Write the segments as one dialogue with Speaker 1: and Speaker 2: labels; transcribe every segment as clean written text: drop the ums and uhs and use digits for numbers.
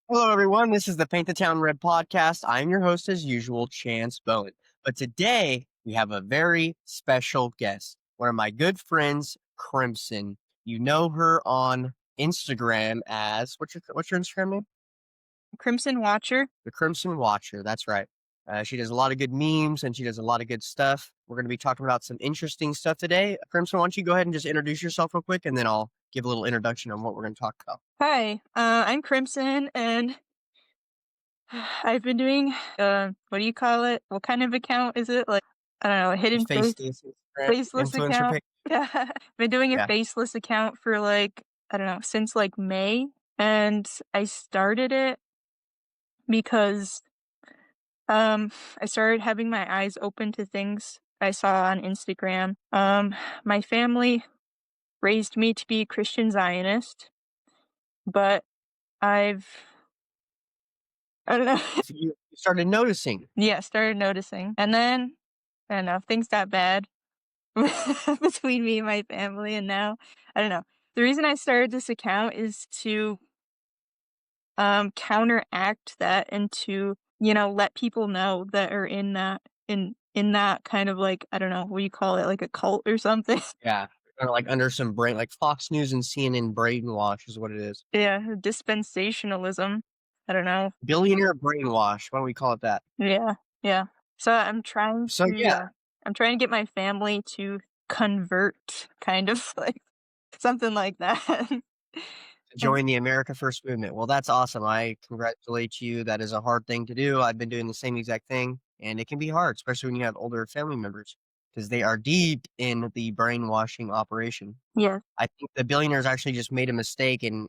Speaker 1: Hello, everyone. This is the Paint the Town Red podcast. I'm your host, as usual, Chance Bowen. But today we have a very special guest, one of my good friends, Crimson. You know her on Instagram as what's your Instagram name?
Speaker 2: Crimson Watcher.
Speaker 1: The Crimson Watcher. That's right. She does a lot of good memes and she does a lot of good stuff. We're going to be talking about some interesting stuff today. Crimson, why don't you go ahead and just introduce yourself real quick, and then I'll give a little introduction on what we're going to talk about.
Speaker 2: Hi, I'm Crimson, and I've been doing, what do you call it? What kind of account is it? Like, I don't know, a hidden
Speaker 1: Faceless
Speaker 2: faceless
Speaker 1: influencer
Speaker 2: account.
Speaker 1: pick.
Speaker 2: Yeah, I've been doing a
Speaker 1: Yeah.
Speaker 2: faceless account for like, I don't know, since like May, and I started it because, I started having my eyes open to things I saw on Instagram. My family raised me to be Christian Zionist, but I've I don't know.
Speaker 1: You started noticing.
Speaker 2: Yeah, started noticing. And then, I don't know, things got bad between me and my family, and now, I don't know. The reason I started this account is to counteract that and to, let people know that are in that kind of like, I don't know, what do you call it, like a cult or something.
Speaker 1: Yeah. Or like under some brain, like Fox News and CNN brainwash is what it is.
Speaker 2: Yeah, dispensationalism. I don't know.
Speaker 1: Billionaire brainwash. Why don't we call it that?
Speaker 2: Yeah, yeah. So I'm trying
Speaker 1: So
Speaker 2: to,
Speaker 1: yeah,
Speaker 2: I'm trying to get my family to convert, kind of like something like that.
Speaker 1: join the America First movement. Well, that's awesome. I congratulate you. That is a hard thing to do. I've been doing the same exact thing, and it can be hard, especially when you have older family members, because they are deep in the brainwashing operation.
Speaker 2: Yeah,
Speaker 1: I think the billionaires actually just made a mistake, and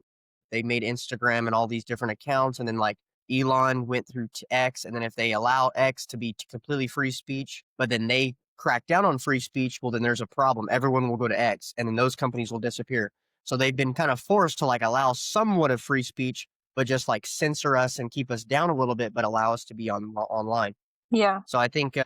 Speaker 1: they made Instagram and all these different accounts, and then like Elon went through to X, and then if they allow X to be completely free speech, but then they crack down on free speech, well, then there's a problem. Everyone will go to X, and then those companies will disappear. So they've been kind of forced to like allow somewhat of free speech, but just like censor us and keep us down a little bit, but allow us to be online.
Speaker 2: yeah,
Speaker 1: So I think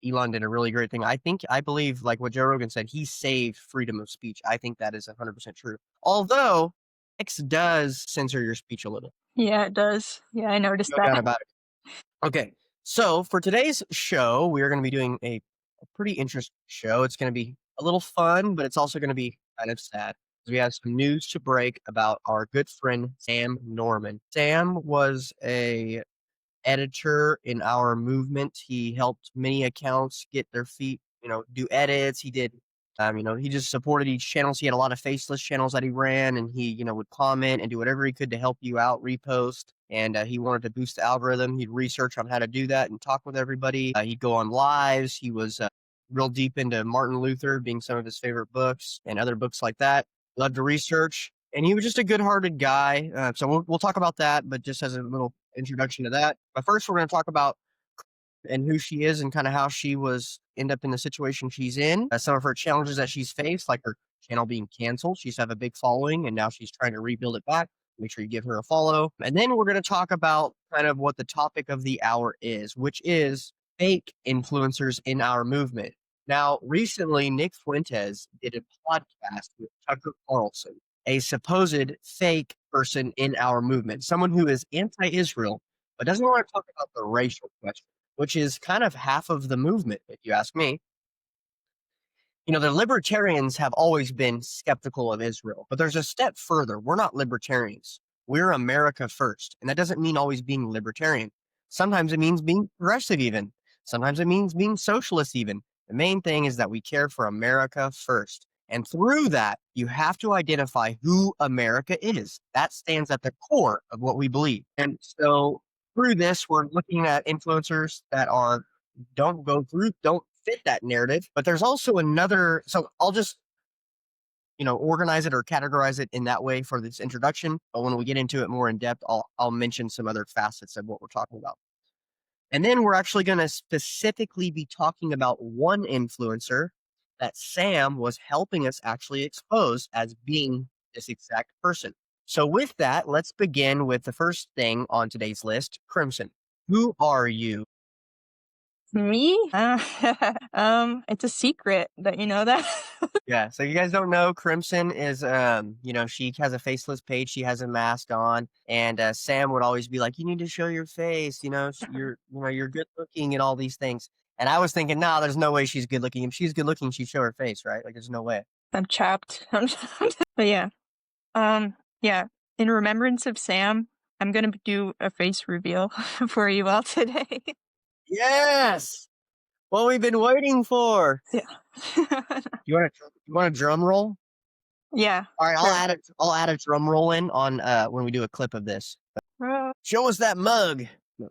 Speaker 1: Elon did a really great thing. I believe, like what Joe Rogan said, he saved freedom of speech. I think that is 100% true. Although X does censor your speech a little.
Speaker 2: yeah, it does. Yeah, I noticed
Speaker 1: No doubt
Speaker 2: that.
Speaker 1: about it. Okay. So for today's show, we are going to be doing a pretty interesting show. It's going to be a little fun, but it's also going to be kind of sad. We have some news to break about our good friend, Sam Norman. Sam was a editor in our movement. He helped many accounts get their feet, do edits. He did, he just supported each channel. So he had a lot of faceless channels that he ran, and he, would comment and do whatever he could to help you out, repost. And he wanted to boost the algorithm. He'd research on how to do that and talk with everybody. He'd go on lives. He was real deep into Martin Luther being some of his favorite books and other books like that. Loved to research. And he was just a good-hearted guy. So we'll talk about that, but just as a little introduction to that. But first, we're going to talk about and who she is and kind of how she was end up in the situation she's in. Some of her challenges that she's faced, like her channel being canceled. She's have a big following, and now she's trying to rebuild it back. Make sure you give her a follow. And then we're going to talk about kind of what the topic of the hour is, which is fake influencers in our movement. Now, recently, Nick Fuentes did a podcast with Tucker Carlson, a supposed fake person in our movement, someone who is anti-Israel, but doesn't want to talk about the racial question, which is kind of half of the movement, if you ask me. The libertarians have always been skeptical of Israel, but there's a step further. We're not libertarians. We're America first. And that doesn't mean always being libertarian. Sometimes it means being progressive, even. Sometimes it means being socialist, even. The main thing is that we care for America first. And through that, you have to identify who America is. That stands at the core of what we believe. And so through this, we're looking at influencers that don't fit that narrative. But there's also another, so I'll just, organize it or categorize it in that way for this introduction. But when we get into it more in depth, I'll mention some other facets of what we're talking about. And then we're actually going to specifically be talking about one influencer that Sam was helping us actually expose as being this exact person. So with that, let's begin with the first thing on today's list. Crimson, who are you?
Speaker 2: Me? It's a secret that you know that.
Speaker 1: Yeah, so you guys don't know, Crimson is, she has a faceless page, she has a mask on, and, Sam would always be like, "You need to show your face, you're good looking and all these things." And I was thinking, "No, there's no way she's good looking. If she's good looking, she'd show her face, right? Like, there's no way."
Speaker 2: I'm chapped. But yeah. Yeah. In remembrance of Sam, I'm gonna do a face reveal for you all today.
Speaker 1: Yes! What we've been waiting for!
Speaker 2: Yeah.
Speaker 1: You want a drum roll?
Speaker 2: Yeah,
Speaker 1: Alright,
Speaker 2: sure.
Speaker 1: I'll add a drum roll in on, when we do a clip of this.
Speaker 2: Uh,
Speaker 1: Show us that mug! No.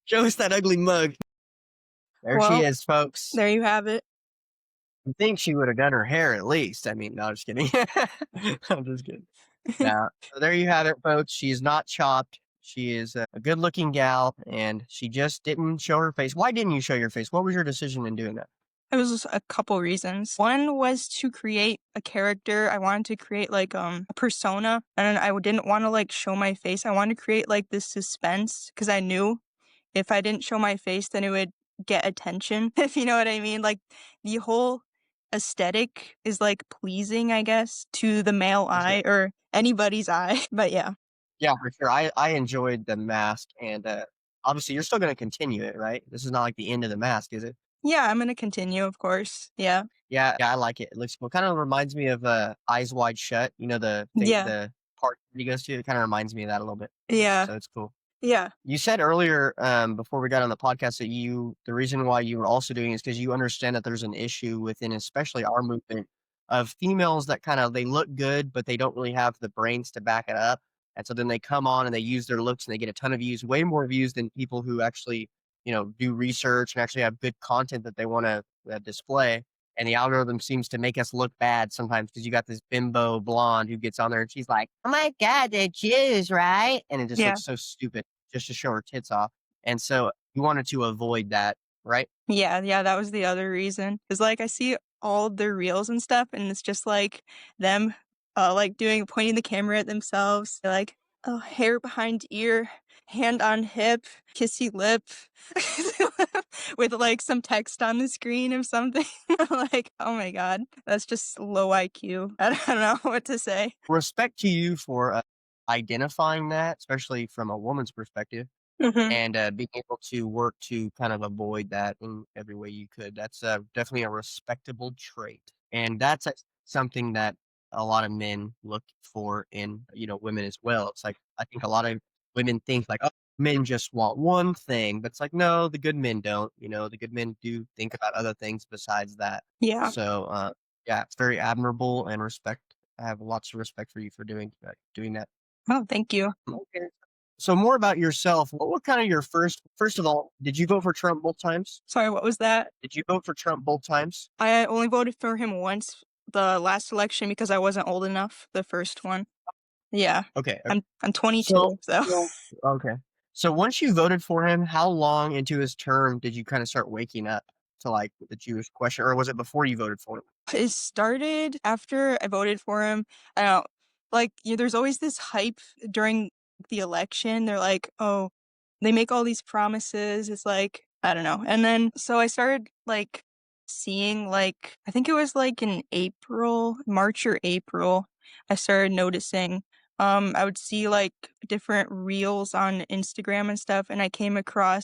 Speaker 1: Show us that ugly mug. There she
Speaker 2: well,
Speaker 1: is, folks.
Speaker 2: there you have it.
Speaker 1: I think she would have done her hair at least. I mean, no, I'm just kidding. I'm just kidding. Now, so there you have it, folks. She is not chopped. She is a good-looking gal, and she just didn't show her face. Why didn't you show your face? What was your decision in doing that?
Speaker 2: It was a couple reasons. One was to create a character. I wanted to create like a persona, and I didn't want to like show my face. I wanted to create like this suspense because I knew if I didn't show my face, then it would get attention, if you know what I mean. Like the whole aesthetic is like pleasing, I guess, to the male
Speaker 1: For sure.
Speaker 2: eye or anybody's eye. But yeah.
Speaker 1: Yeah, for sure. I enjoyed the mask, and obviously, you're still going to continue it, right? This is not like the end of the mask, is it?
Speaker 2: Yeah, I'm gonna continue, of course. Yeah.
Speaker 1: Yeah, I like it. It looks cool. Kind of reminds me of Eyes Wide Shut. You know
Speaker 2: Yeah.
Speaker 1: the park he goes to. It kind of reminds me of that a little bit.
Speaker 2: Yeah.
Speaker 1: So it's cool.
Speaker 2: Yeah.
Speaker 1: You said earlier, before we got on the podcast that the reason why you were also doing it is because you understand that there's an issue within, especially our movement, of females that kind of they look good, but they don't really have the brains to back it up. And so then they come on and they use their looks and they get a ton of views, way more views than people who actually, do research and actually have good content that they want to display. And the algorithm seems to make us look bad sometimes because you got this bimbo blonde who gets on there and she's like, "Oh my God, they're Jews, right?" And it just
Speaker 2: Yeah.
Speaker 1: looks so stupid just to show her tits off. And so you wanted to avoid that, right?
Speaker 2: Yeah, yeah, that was the other reason. Cause like, I see all their reels and stuff, and it's just, like, them, like, pointing the camera at themselves, like, "Oh, hair behind ear, hand on hip, kissy lip," with, like, some text on the screen or something. Like, oh my god, that's just low IQ. I don't know what to say.
Speaker 1: Respect to you for identifying that, especially from a woman's perspective,
Speaker 2: Mhm.
Speaker 1: and being able to work to kind of avoid that in every way you could. That's definitely a respectable trait. And that's something that a lot of men look for in, women as well. It's like, I think a lot of women think like, oh, men just want one thing, but it's like, no, the good men don't, the good men do think about other things besides that.
Speaker 2: Yeah.
Speaker 1: So, yeah, it's very admirable and respect. I have lots of respect for you for doing that.
Speaker 2: Oh, thank you.
Speaker 1: Okay. So more about yourself. What kind of your first of all, did you vote for Trump both times?
Speaker 2: Sorry, what was that?
Speaker 1: Did you vote for Trump both times?
Speaker 2: I only voted for him once, the last election, because I wasn't old enough, the first one. Yeah.
Speaker 1: Okay. Okay.
Speaker 2: I'm
Speaker 1: So
Speaker 2: 22, so
Speaker 1: okay. So once you voted for him, how long into his term did you kind of start waking up to like the Jewish question, or was it before you voted for him?
Speaker 2: it started after I voted for him. I don't know, like, there's always this hype during the election. They're like, "Oh," they make all these promises. It's like, I don't know. And then so I started, like, seeing, like I think it was, like, in April, March or April, I started noticing, I would see, like, different reels on Instagram and stuff, and I came across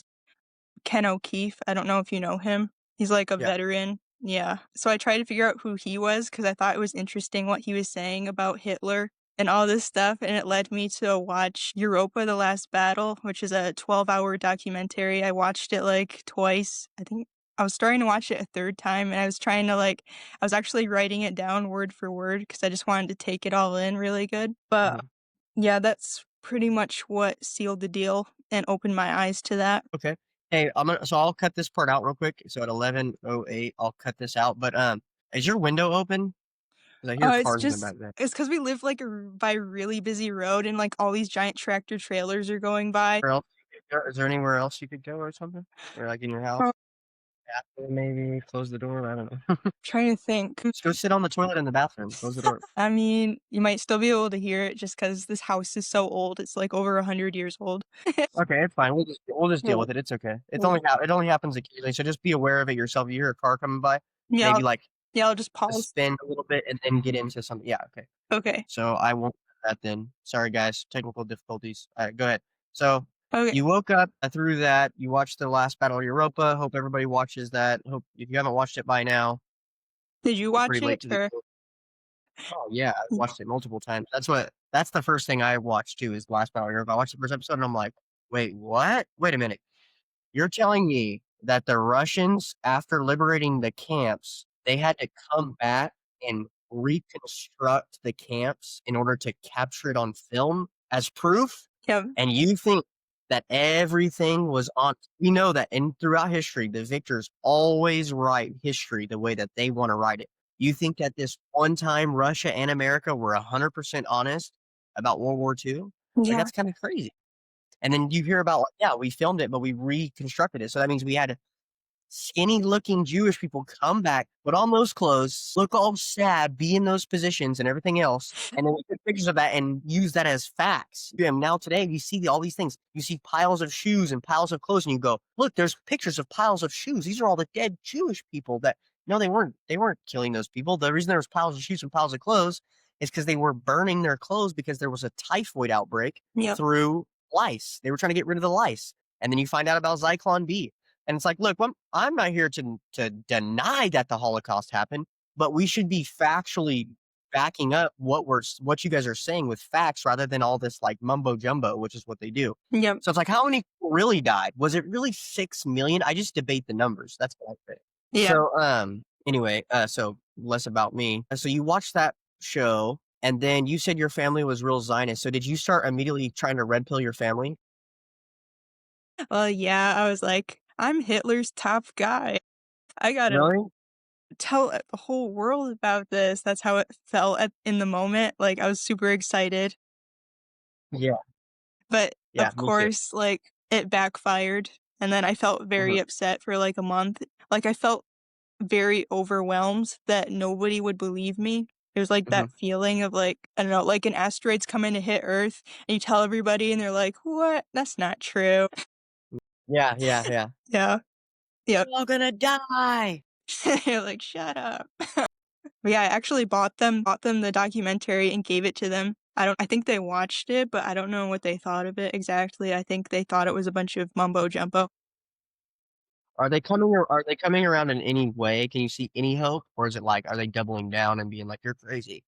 Speaker 2: Ken O'Keefe. I don't know if you know him. He's like a
Speaker 1: Yeah.
Speaker 2: veteran. Yeah. So I tried to figure out who he was because I thought it was interesting what he was saying about Hitler and all this stuff. And it led me to watch Europa The Last Battle, which is a 12-hour documentary. I watched it like twice. I think I was starting to watch it a third time and I was trying to I was actually writing it down word for word because I just wanted to take it all in really good. But
Speaker 1: Mhm.
Speaker 2: yeah, that's pretty much what sealed the deal and opened my eyes to that.
Speaker 1: Okay. Hey, I'll cut this part out real quick. So at 11:08, I'll cut this out. But is your window open? Because I hear
Speaker 2: It's
Speaker 1: cars in the
Speaker 2: just
Speaker 1: back there.
Speaker 2: it's because we live, like, by a really busy road and, like, all these giant tractor trailers are going by.
Speaker 1: Where else you could go? Is there anywhere else you could go or something? Or like in your
Speaker 2: Uh,
Speaker 1: house? bathroom maybe, close the door, I don't know.
Speaker 2: Trying to think.
Speaker 1: Just go sit on the toilet in the bathroom, close the door.
Speaker 2: I mean, you might still be able to hear it just because this house is so old. It's like over 100 years old.
Speaker 1: Okay, it's fine, we'll just deal
Speaker 2: Well,
Speaker 1: with it, it's okay.
Speaker 2: well,
Speaker 1: It only happens occasionally, so just be aware of it yourself. You hear a car coming by,
Speaker 2: yeah,
Speaker 1: maybe, like,
Speaker 2: yeah, I'll just pause.
Speaker 1: suspend a little bit and then get into something. Yeah, okay.
Speaker 2: Okay.
Speaker 1: So I won't do that then. Sorry, guys, technical difficulties. Alright, go ahead. So,
Speaker 2: Okay.
Speaker 1: you woke up through that, you watched the last Battle of Europa, hope everybody watches that. Hope if you haven't watched it by now,
Speaker 2: Did you
Speaker 1: we're
Speaker 2: watch
Speaker 1: pretty late
Speaker 2: it
Speaker 1: to the
Speaker 2: or?
Speaker 1: Oh, yeah, I've watched it multiple times. That's the first thing I watched too is the last Battle of Europa. I watched the first episode and I'm like, "Wait, what? Wait a minute. You're telling me that the Russians, after liberating the camps, they had to come back and reconstruct the camps in order to capture it on film as proof?
Speaker 2: Yeah,
Speaker 1: And you think that everything was on we know that in throughout history, the victors always write history the way that they want to write it. You think that this one time Russia and America were 100% honest about World War II? Like,
Speaker 2: yeah,
Speaker 1: that's kind of crazy. And then you hear about, like, yeah, we filmed it, but we reconstructed it. So that means we had skinny looking Jewish people come back, put on those clothes, look all sad, be in those positions and everything else. And then we took pictures of that and use that as facts. And now today you see all these things. You see piles of shoes and piles of clothes, and you go, look, there's pictures of piles of shoes. These are all the dead Jewish people that no, they weren't killing those people. The reason there was piles of shoes and piles of clothes is because they were burning their clothes because there was a typhoid outbreak
Speaker 2: yeah,
Speaker 1: through lice. They were trying to get rid of the lice. And then you find out about Zyklon B. And it's like, look, I'm not here to deny that the Holocaust happened, but we should be factually backing up what you guys are saying with facts rather than all this like mumbo jumbo, which is what they do.
Speaker 2: yeah,
Speaker 1: So it's like, how many people really died? Was it really 6 million? I just debate the numbers. That's what I say.
Speaker 2: yeah.
Speaker 1: So anyway, so less about me. So you watched that show, and then you said your family was real Zionist. So did you start immediately trying to red pill your family?
Speaker 2: Well, yeah, I was like, I'm Hitler's top guy. I gotta
Speaker 1: Really?
Speaker 2: tell the whole world about this. That's how it felt in the moment. Like, I was super excited.
Speaker 1: Yeah.
Speaker 2: But,
Speaker 1: Yeah,
Speaker 2: of
Speaker 1: me too.
Speaker 2: course, like, it backfired, and then I felt very
Speaker 1: Mhm,
Speaker 2: upset for, like, a month. Like, I felt very overwhelmed that nobody would believe me. It was like
Speaker 1: mhm.
Speaker 2: that feeling of, like, I don't know, like an asteroid's coming to hit Earth, and you tell everybody, and they're like, "What? That's not true."
Speaker 1: Yeah, yeah, yeah.
Speaker 2: Yeah. Yep.
Speaker 1: We're all gonna die.
Speaker 2: You're like, "Shut up." But yeah, I actually bought them the documentary and gave it to them. I think they watched it, but I don't know what they thought of it exactly. I think they thought it was a bunch of mumbo jumbo.
Speaker 1: Are they coming around in any way? Can you see any hope? Or is it like, are they doubling down and being like, "You're crazy"?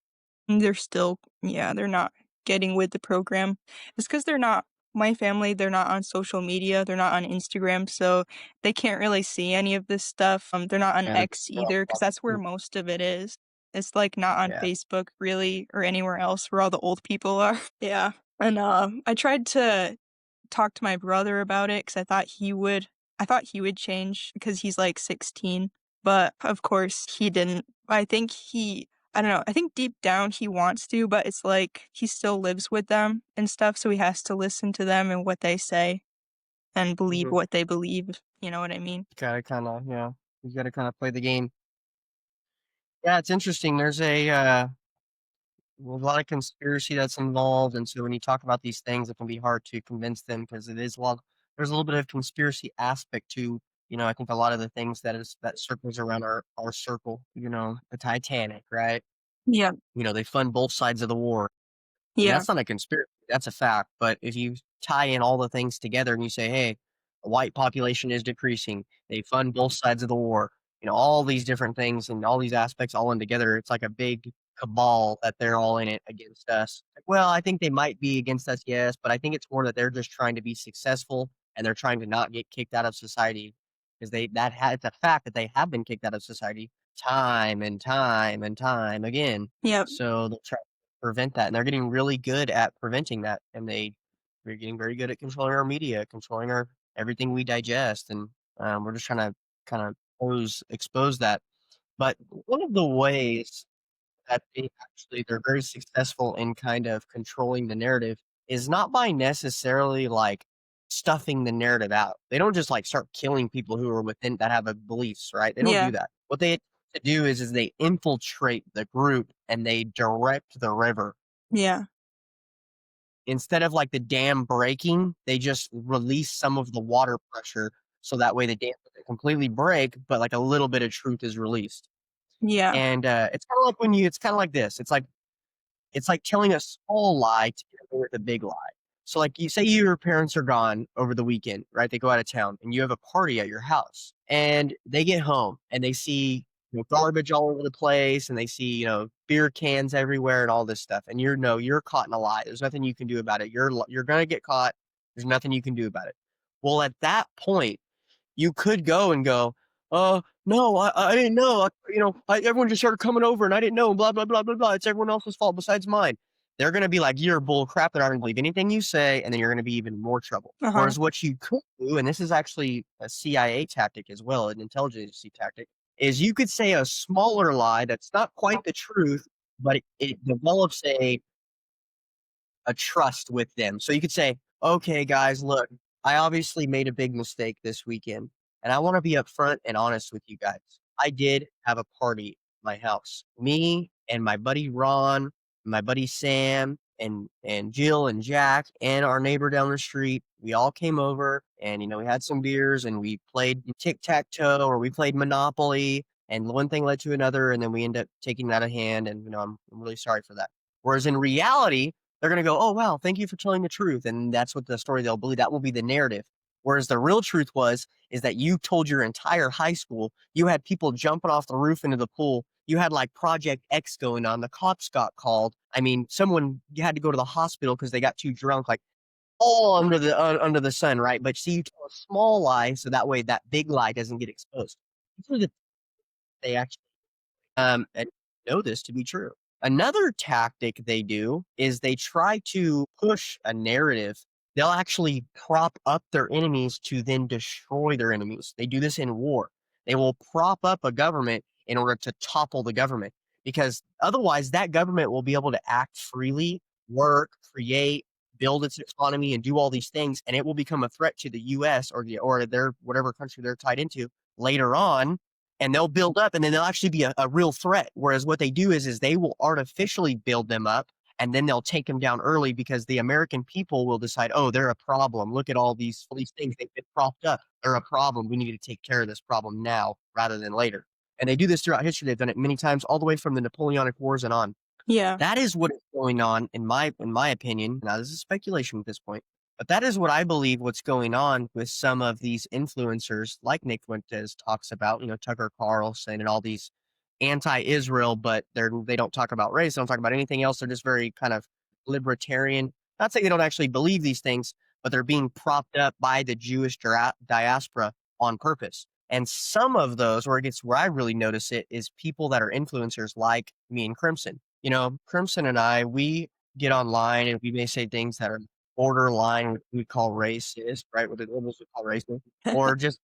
Speaker 2: They're still yeah, they're not getting with the program. It's because 'cause they're not my family, they're not on social media, they're not on Instagram, so they can't really see any of this stuff. They're not on
Speaker 1: Yeah,
Speaker 2: X
Speaker 1: they're all
Speaker 2: either, because that's where
Speaker 1: watching.
Speaker 2: most of it is. It's, like, not on
Speaker 1: Yeah.
Speaker 2: Facebook really or anywhere else where all the old people are. Yeah, and, I tried to talk to my brother about it because I thought he would change because he's, like, 16, but, of course, he didn't. I don't know, I think deep down he wants to, but it's like he still lives with them and stuff, so he has to listen to them and what they say and believe
Speaker 1: Mhm.
Speaker 2: what they believe, you know what I mean?
Speaker 1: Gotta kinda, yeah. You gotta kinda play the game. Yeah, it's interesting. There's a lot of conspiracy that's involved, and so when you talk about these things, it can be hard to convince them because it is there's a little bit of conspiracy aspect to, I think a lot of the things that circles around our circle, the Titanic, right?
Speaker 2: Yeah,
Speaker 1: They fund both sides of the war. And
Speaker 2: yeah,
Speaker 1: that's not a conspiracy, that's a fact, but if you tie in all the things together and you say, "Hey, the white population is decreasing, they fund both sides of the war," all these different things and all these aspects all in together, it's like a big cabal that they're all in it against us. Like, well, I think they might be against us, yes, but I think it's more that they're just trying to be successful and they're trying to not get kicked out of society because it's a fact that they have been kicked out of society time and time and time again.
Speaker 2: yeah,
Speaker 1: So they'll try prevent that, and they're getting really good at preventing that, and they're getting very good at controlling our media, controlling our everything we digest, and we're just trying to kind of expose that. But one of the ways that they're very successful in kind of controlling the narrative is not by necessarily like stuffing the narrative out. They don't just like start killing people who are within that have a beliefs, right? They don't
Speaker 2: Yeah.
Speaker 1: do that. What they to do is they infiltrate the group and they direct the river.
Speaker 2: Yeah.
Speaker 1: Instead of like the dam breaking, they just release some of the water pressure so that way the dam doesn't completely break, but like a little bit of truth is released.
Speaker 2: Yeah.
Speaker 1: And it's kind of like it's kind of like this. It's like telling a small lie together with a big lie. So, like, you say your parents are gone over the weekend, right? They go out of town, and you have a party at your house, and they get home and they see garbage all over the place, and they see beer cans everywhere and all this stuff, and you're caught in a lie. There's nothing you can do about it. You're gonna get caught. There's nothing you can do about it. Well, at that point, you could go and go, no, I didn't know. Everyone just started coming over and I didn't know, blah, blah, blah, blah, blah. It's everyone else's fault besides mine. They're going to be like, you're bull crap. They're not going to believe anything you say. And then you're going to be even more trouble.
Speaker 2: Uh-huh.
Speaker 1: Whereas what you could do, and this is actually a CIA tactic as well, an intelligence agency tactic, is you could say a smaller lie that's not quite the truth, but it develops a trust with them. So you could say, okay, guys, look, I obviously made a big mistake this weekend, and I want to be upfront and honest with you guys. I did have a party at my house. Me and my buddy Ron, my buddy Sam, and Jill and Jack, and our neighbor down the street. We all came over, and we had some beers, and we played tic tac toe, or we played Monopoly, and one thing led to another, and then we ended up taking that a hand. And I'm really sorry for that. Whereas in reality, they're going to go, oh, wow, thank you for telling the truth. And that's what the story they'll believe. That will be the narrative. Whereas the real truth is that you told your entire high school, you had people jumping off the roof into the pool. You had like Project X going on. The cops got called. I mean, someone had to go to the hospital because they got too drunk, like all under the sun, right? But see, you tell a small lie so that way that big lie doesn't get exposed. They actually and know this to be true. Another tactic they do is they try to push a narrative. They'll actually prop up their enemies to then destroy their enemies. They do this in war. They will prop up a government in order to topple the government because otherwise that government will be able to act freely, work, create, build its economy, and do all these things, and it will become a threat to the U.S. or their whatever country they're tied into later on, and they'll build up and then they'll actually be a real threat. Whereas what they do is they will artificially build them up and then they'll take them down early because the American people will decide, oh, they're a problem. Look at all these things they've been propped up. They're a problem. We need to take care of this problem now rather than later. And they do this throughout history. They've done it many times, all the way from the Napoleonic Wars and on.
Speaker 2: Yeah.
Speaker 1: That is what is going on in my opinion. Now this is speculation at this point, but that is what I believe what's going on with some of these influencers like Nick Fuentes talks about, Tucker Carlson and all these anti-Israel, but they don't talk about race, they don't talk about anything else. They're just very kind of libertarian. Not saying they don't actually believe these things, but they're being propped up by the Jewish diaspora on purpose. And some of those, where I really notice it, is people that are influencers like me and Crimson. Crimson and I, we get online and we may say things that are borderline what we call racist, right? What the liberals would call racist, or just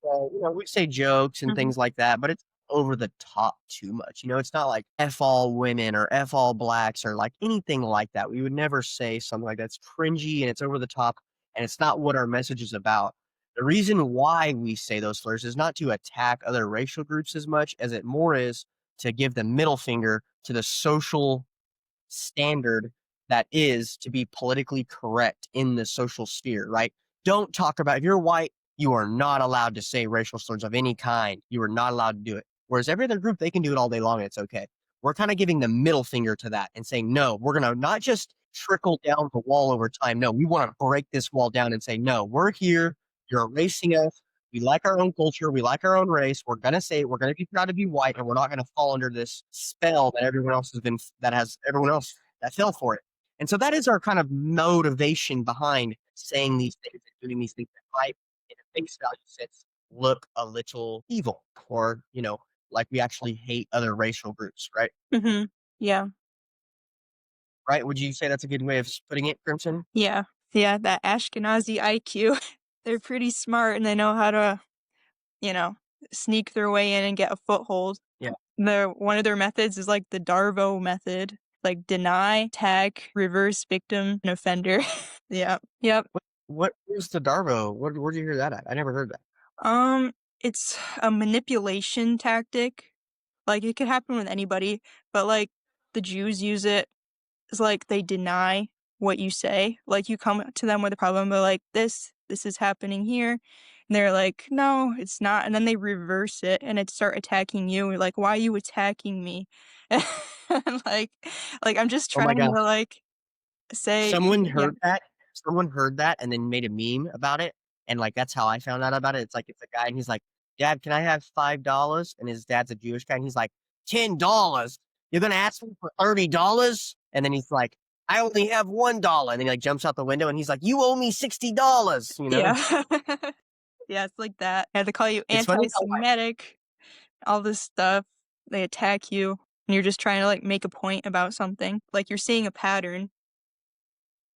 Speaker 1: we say jokes and
Speaker 2: Mhm.
Speaker 1: things like that, but it's over the top too much. It's not like f all women or f all blacks or like anything like that. We would never say something like that's cringy and it's over the top, and it's not what our message is about. The reason why we say those slurs is not to attack other racial groups as much as it more is to give the middle finger to the social standard that is to be politically correct in the social sphere, right? Don't talk about, if you're white, you are not allowed to say racial slurs of any kind. You are not allowed to do it. Whereas every other group, they can do it all day long and it's okay. We're kind of giving the middle finger to that and saying, no, we're going to not just trickle down the wall over time. No, we want to break this wall down and say, no, we're here. You're erasing us. We like our own culture. We like our own race. We're going to say it. We're going to be proud to be white, and we're not going to fall under this spell that everyone else that fell for it. And so that is our kind of motivation behind saying these things and doing these things that might, in a face value sense, look a little evil or, like we actually hate other racial groups, right?
Speaker 2: Mhm. Yeah.
Speaker 1: Right? Would you say that's a good way of putting it, Crimson?
Speaker 2: Yeah. Yeah, that Ashkenazi IQ. They're pretty smart and they know how to, you know, sneak their way in and get a foothold.
Speaker 1: Yeah.
Speaker 2: One of their methods is like the Darvo method, like deny, tag, reverse victim, and offender. Yeah. Yep.
Speaker 1: What was the Darvo? Where'd you hear that at? I never heard that.
Speaker 2: Um, it's a manipulation tactic. Like, it could happen with anybody, but, like, the Jews use it. It's like they deny what you say. Like, you come to them with a problem, but like, "This is happening here." And they're like, "No, it's not." And then they reverse it and it start attacking you. You're like, "Why are you attacking me?" And like, I'm just
Speaker 1: Oh my
Speaker 2: trying to,
Speaker 1: gosh.
Speaker 2: like, say
Speaker 1: Someone
Speaker 2: yeah.
Speaker 1: heard that someone heard that and then made a meme about it, and, like, that's how I found out about it. It's like, it's a guy and he's like, "Dad, can I have $5?" And his dad's a Jewish guy, and he's like, "$10? You're gonna ask me for $30?" And then he's like, "I only have $1." And then he, like, jumps out the window and he's like, "You owe me $60," you know?
Speaker 2: Yeah. Yeah, it's like that. Yeah, they call you
Speaker 1: It's funny how, like,
Speaker 2: anti-Semitic, all this stuff. They attack you, and you're just trying to, like, make a point about something. Like, you're seeing a pattern,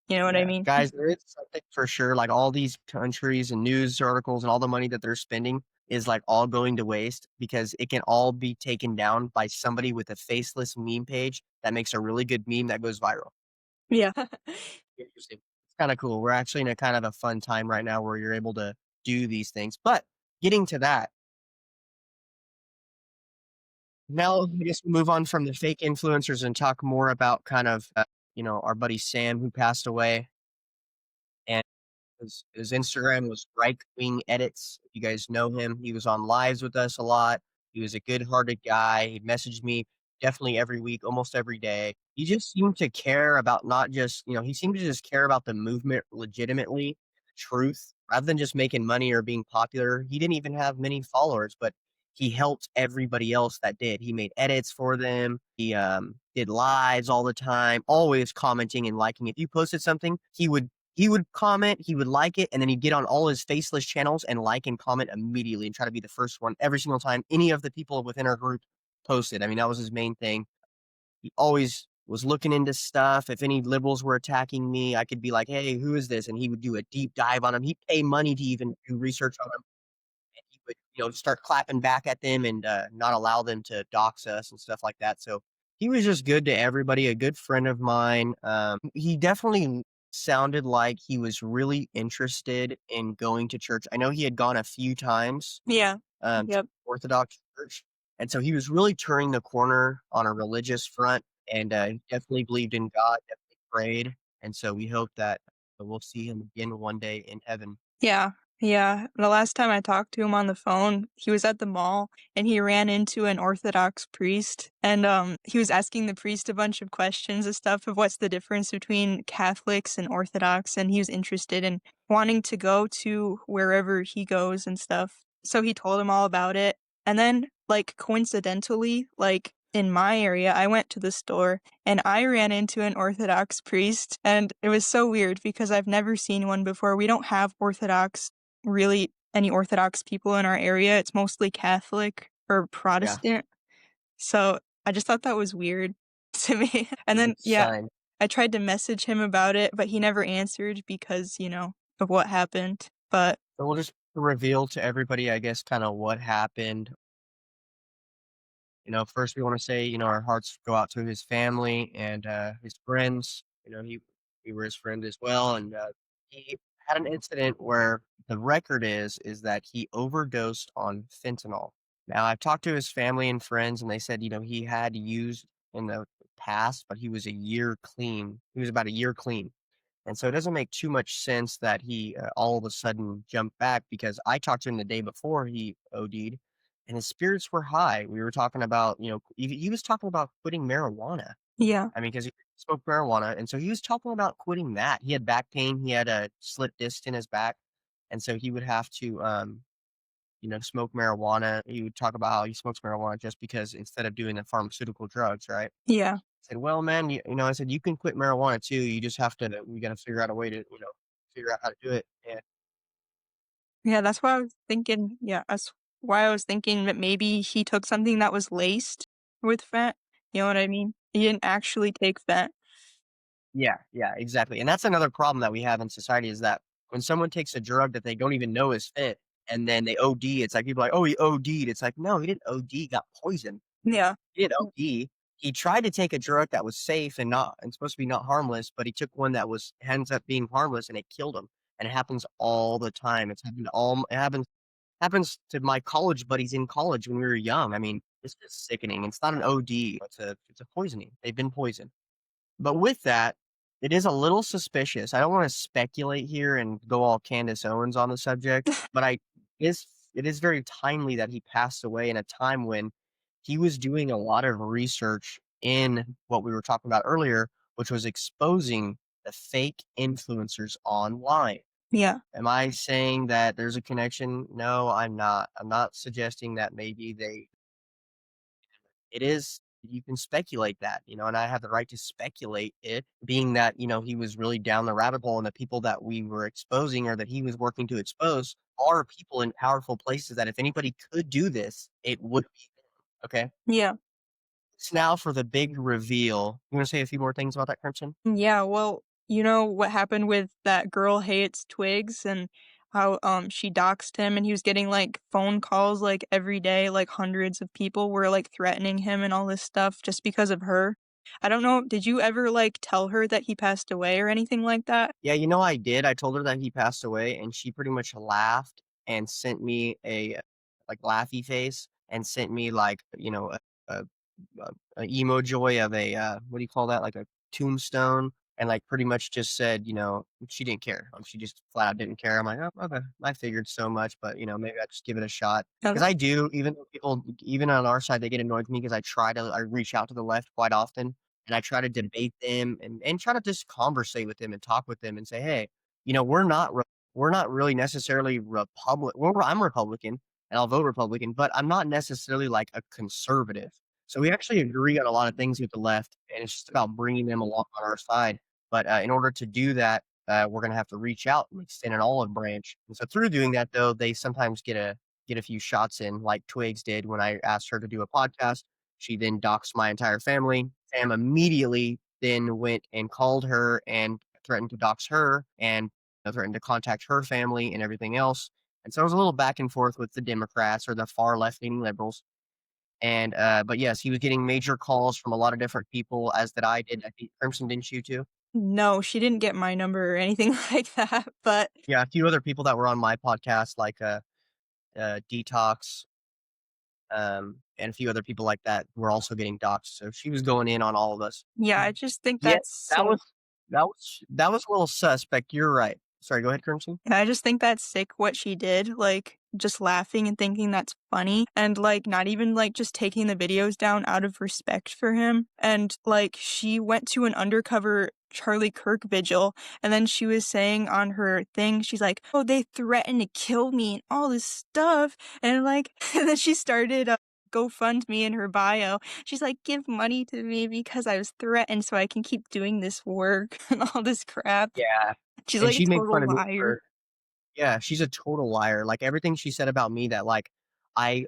Speaker 2: you know what I
Speaker 1: yeah,
Speaker 2: mean?
Speaker 1: guys, there is something for sure, like, all these countries and news articles and all the money that they're spending is, like, all going to waste because it can all be taken down by somebody with a faceless meme page that makes a really good meme that goes viral.
Speaker 2: Yeah.
Speaker 1: Interesting. It's kinda cool. We're actually in a kind of a fun time right now where you're able to do these things, but getting to that, now I guess we'll move on from the fake influencers and talk more about kind of, our buddy Sam who passed away, and his Instagram was Right Wing Edits. If you guys know him, he was on lives with us a lot. He was a good-hearted guy. He messaged me definitely every week, almost every day. He just seemed to care about not just, he seemed to just care about the movement legitimately, truth, rather than just making money or being popular. He didn't even have many followers, but he helped everybody else that did. He made edits for them. He did lives all the time, always commenting and liking. If you posted something, he would comment, he would like it, and then he'd get on all his faceless channels and like and comment immediately and try to be the first one every single time any of the people within our group posted. I mean, that was his main thing. He always was looking into stuff. If any liberals were attacking me, I could be like, "Hey, who is this?" And he would do a deep dive on them. He'd pay money to even do research on them, and he would, start clapping back at them and not allow them to dox us and stuff like that. So he was just good to everybody, a good friend of mine. He definitely sounded like he was really interested in going to church. I know he had gone a few times
Speaker 2: Yeah.
Speaker 1: to
Speaker 2: Yep.
Speaker 1: Orthodox church, and so he was really turning the corner on a religious front, and he definitely believed in God, definitely prayed, and so we hope that we'll see him again one day in heaven.
Speaker 2: Yeah. Yeah. The last time I talked to him on the phone, he was at the mall and he ran into an Orthodox priest and he was asking the priest a bunch of questions and stuff of what's the difference between Catholics and Orthodox and he was interested in wanting to go to wherever he goes and stuff. So he told him all about it. And then like coincidentally, like in my area, I went to the store and I ran into an Orthodox priest, and it was so weird because I've never seen one before. We don't have really any Orthodox people in our area. It's mostly Catholic or
Speaker 1: Yeah,
Speaker 2: Protestant. So I just thought that was weird to me. And
Speaker 1: it's a
Speaker 2: then,
Speaker 1: good
Speaker 2: yeah,
Speaker 1: sign.
Speaker 2: I tried to message him about it, but he never answered because, of what happened. But
Speaker 1: So we'll just reveal to everybody, I guess, kind of what happened. First we want to say, our hearts go out to his family and his friends. We were his friend as well, and he had an incident where the record is that he overdosed on fentanyl. Now I've talked to his family and friends, and they said, he had used in the past, but he was a year clean. He was about a year clean. And so it doesn't make too much sense that he all of a sudden jumped back because I talked to him the day before he OD'd and his spirits were high. We were talking about, he was talking about quitting marijuana.
Speaker 2: yeah,
Speaker 1: I mean, because he smoked marijuana. And so he was talking about quitting that. He had back pain. He had a slit disc in his back. And so he would have to, smoke marijuana. He would talk about how he smokes marijuana just because instead of doing the pharmaceutical drugs, right?
Speaker 2: yeah.
Speaker 1: Said, "Well, man, I said, "You can quit marijuana too, you just have to we gotta figure out a way to, figure out how to do it." And
Speaker 2: Yeah, that's why I was thinking yeah, that's why I was thinking that maybe he took something that was laced with fat, you know what I mean? He didn't actually take fat.
Speaker 1: yeah, yeah, exactly, and that's another problem that we have in society is that when someone takes a drug that they don't even know is fit, and then they OD, it's like people are like, "Oh, he OD'd." It's like, "No, he didn't OD, he got poisoned."
Speaker 2: Yeah.
Speaker 1: He didn't OD. He tried to take a drug that was safe and supposed to be not harmless, but he took one that ends up being harmless, and it killed him. and it happens all the time. It happens to my college buddies in college when we were young. I mean, it's just sickening. It's not an OD, it's a poisoning. They've been poisoned. But with that, it is a little suspicious. I don't wanna speculate here and go all Candace Owens on the subject, but I is it is very timely that he passed away in a time when he was doing a lot of research in what we were talking about earlier, which was exposing the fake influencers online.
Speaker 2: Yeah.
Speaker 1: Am I saying that there's a connection? No, I'm not. I'm not suggesting that maybe it is you can speculate that, and I have the right to speculate it, being that, he was really down the rabbit hole and the people that we were exposing or that he was working to expose are people in powerful places that if anybody could do this, it would be them, okay?
Speaker 2: Yeah.
Speaker 1: It's now for the big reveal. You wanna say a few more things about that, Crimson?
Speaker 2: Yeah, well, you know what happened with that girl hates Twigs and how she doxed him and he was getting like phone calls like every day, like hundreds of people were like threatening him and all this stuff just because of her. I don't know, did you ever like tell her that he passed away or anything like that?
Speaker 1: Yeah, I did. I told her that he passed away, and she pretty much laughed and sent me a, like, laughy face and sent me, like, a a emoji of a, what do you call that? Like a tombstone, and, like, pretty much just said, she didn't care. She just flat out didn't care. I'm like, "Oh, okay. I figured so much, but, maybe I just give it a shot." Because
Speaker 2: Okay.
Speaker 1: I do, even though people even on our side, they get annoyed with me because I reach out to the left quite often, and I try to debate them and try to just conversate with them and talk with them and say, "Hey, we're not really necessarily I'm Republican, and I'll vote Republican, but I'm not necessarily like a conservative." So we actually agree on a lot of things with the left, and it's just about bringing them along on our side. But in order to do that, we're going to have to reach out and extend an olive branch. And so through doing that, though, they sometimes get a few shots in, like Twigs did when I asked her to do a podcast. She then doxed my entire family. Sam immediately then went and called her and threatened to dox her and threatened to contact her family and everything else. And so it was a little back and forth with the Democrats or the far left leaning liberals. And, but yes, he was getting major calls from a lot of different people, as that I did. I think Crimson, didn't you too?
Speaker 2: No, she didn't get my number or anything like that, but
Speaker 1: Yeah, a few other people that were on my podcast, like Detox, and a few other people like that were also getting doxxed. So she was going in on all of us.
Speaker 2: yeah, I just think
Speaker 1: Yeah,
Speaker 2: that's
Speaker 1: that
Speaker 2: so
Speaker 1: was that was a little suspect. You're right. Sorry, go ahead, Crimson.
Speaker 2: And I just think that's sick what she did, like, just laughing and thinking that's funny, and, like, not even, like, just taking the videos down out of respect for him, and, like, she went to an undercover Charlie Kirk vigil, and then she was saying on her thing, she's like, "Oh, they threatened to kill me and all this stuff," and, like and then she started a GoFundMe in her bio. She's like, "Give money to me because I was threatened so I can keep doing this work," and all this crap.
Speaker 1: Yeah,
Speaker 2: She's
Speaker 1: and
Speaker 2: like a
Speaker 1: she made fun
Speaker 2: total
Speaker 1: of me
Speaker 2: liar.
Speaker 1: for Yeah, she's a total liar, like, everything she said about me that, like, I'm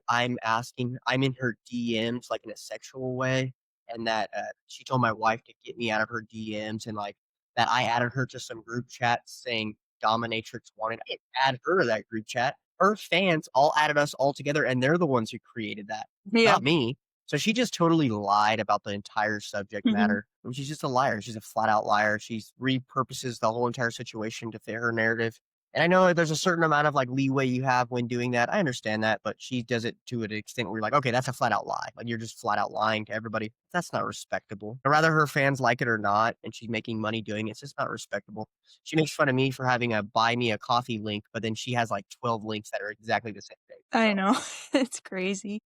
Speaker 1: in her DMs, like, in a sexual way, and that, she told my wife to get me out of her DMs, and, like, that I added her to some group chat saying dominatrix wanted. I didn't add her to that group chat. Her fans all added us all together, and they're the ones who created that,
Speaker 2: Yeah.
Speaker 1: not me. So she just totally lied about the entire subject
Speaker 2: Mhm.
Speaker 1: matter, and she's just a liar. She's a flat out liar. She's repurposes the whole entire situation to fit her narrative, and I know that there's a certain amount of, like, leeway you have when doing that. I understand that, but she does it to an extent where you're like, "Okay, that's a flat out lie." Like, you're just flat out lying to everybody. That's not respectable. Or rather her fans like it or not, and she's making money doing it, it's just not respectable. She makes fun of me for having a buy me a coffee link, but then she has, like, 12 links that are exactly the same thing.
Speaker 2: I
Speaker 1: So,
Speaker 2: know. It's crazy.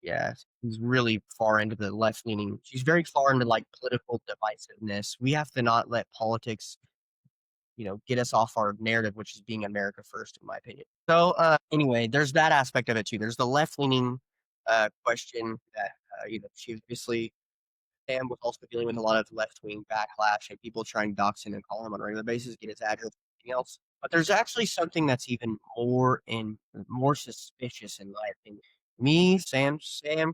Speaker 1: yeah, she's really far into the left leaning. She's very far into, like, political divisiveness. We have to not let politics get us off our narrative, which is being America first, in my opinion. So, anyway, there's that aspect of it too. There's the left leaning question that, she obviously, Sam was also dealing with a lot of left wing backlash and people trying to dox him and call him on a regular basis, get his address, everything else. But there's actually something that's even more suspicious, in my opinion. Me, Sam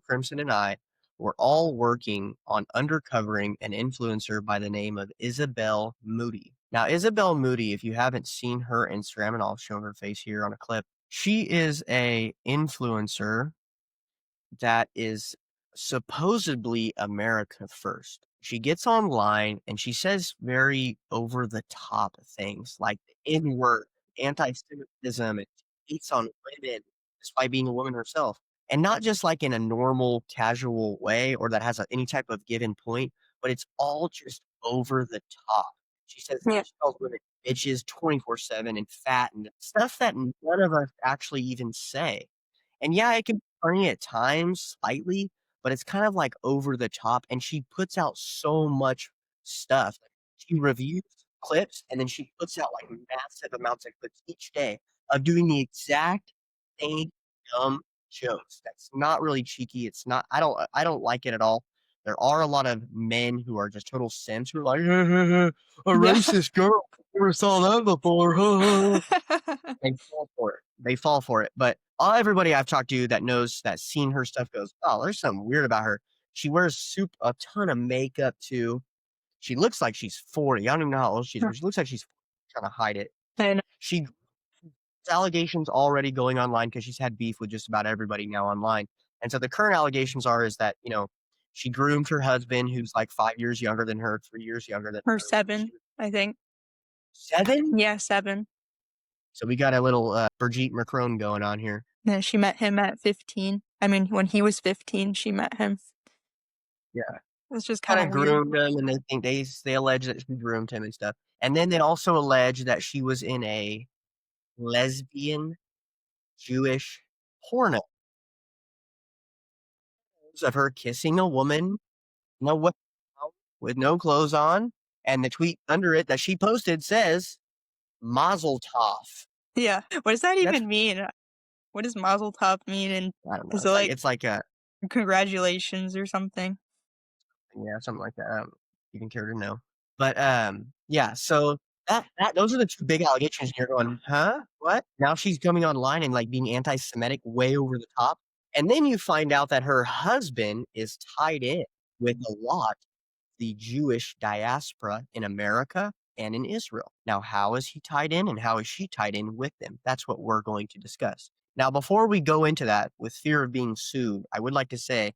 Speaker 1: Crimson, and I were all working on undercovering an influencer by the name of Isabel Moody. Now, Isabel Moody, if you haven't seen her Instagram, and I'll show her face here on a clip, she is a influencer that is supposedly America first. she gets online and she says very over the top things like the N word, anti-Semitism, and hates on women despite being a woman herself. And not just like in a normal, casual way or that has any type of given point, but it's all just over the top. She says
Speaker 2: Yeah.
Speaker 1: she calls women bitches 24/7 and fat and stuff that none of us actually even say. And yeah, it can be funny at times, slightly, but it's kind of like over the top. And she puts out so much stuff. She reviews clips and then she puts out like massive amounts of clips each day of doing the exact same dumb jokes. That's not really cheeky. It's not. I don't like it at all. There are a lot of men who are just total simps who are like a
Speaker 2: Yeah.
Speaker 1: racist girl. Never saw that before. They fall for it. They fall for it. But everybody I've talked to that knows that's seen her stuff goes, oh, there's something weird about her. She wears a ton of makeup too. She looks like she's 40. I don't even know how old she is, but she looks like she's trying to hide it.
Speaker 2: And
Speaker 1: She allegations already going online because she's had beef with just about everybody now online. And so the current allegations are is that, she groomed her husband who's like 5 years younger than her, 3 years younger than
Speaker 2: or
Speaker 1: her. She
Speaker 2: 7,
Speaker 1: was
Speaker 2: I think.
Speaker 1: 7.
Speaker 2: Yeah, 7.
Speaker 1: So we got a little Brigitte Macron going on here.
Speaker 2: Yeah, she met him at 15. I mean, when he was 15, she met him.
Speaker 1: Yeah.
Speaker 2: It's just
Speaker 1: Kinda
Speaker 2: kinda weird.
Speaker 1: groomed him, and they allege that she groomed him and stuff, and then they also allege that she was in a lesbian Jewish porno of her kissing a woman, what with no clothes on, and the tweet under it that she posted says, "Mazel tov."
Speaker 2: Yeah. What does that
Speaker 1: That's
Speaker 2: even mean? What does mazel tov mean, and
Speaker 1: I don't know,
Speaker 2: is it like
Speaker 1: it's like a
Speaker 2: congratulations or something?
Speaker 1: yeah, something like that. I don't you can care to know. But, yeah, so that those are the 2 big allegations, and you're going, "Huh? What?" Now she's coming online and, like, being anti-Semitic way over the top, and then you find out that her husband is tied in with a lot the Jewish diaspora in America and in Israel. Now, how is he tied in and how is she tied in with them? That's what we're going to discuss. Now, before we go into that, with fear of being sued, I would like to say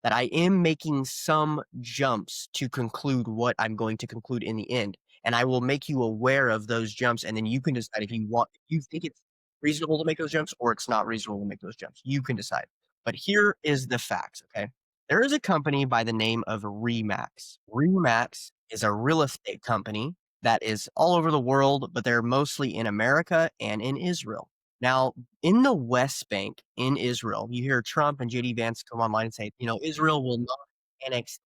Speaker 1: that I am making some jumps to conclude what I'm going to conclude in the end. And I will make you aware of those jumps, and then you can decide if you think it's reasonable to make those jumps or it's not reasonable to make those jumps. You can decide. But here is the facts, okay? There is a company by the name of Remax. Remax is a real estate company that is all over the world, but they're mostly in America and in Israel. Now, in the West Bank in Israel, you hear Trump and JD Vance come online and say, Israel will not annex.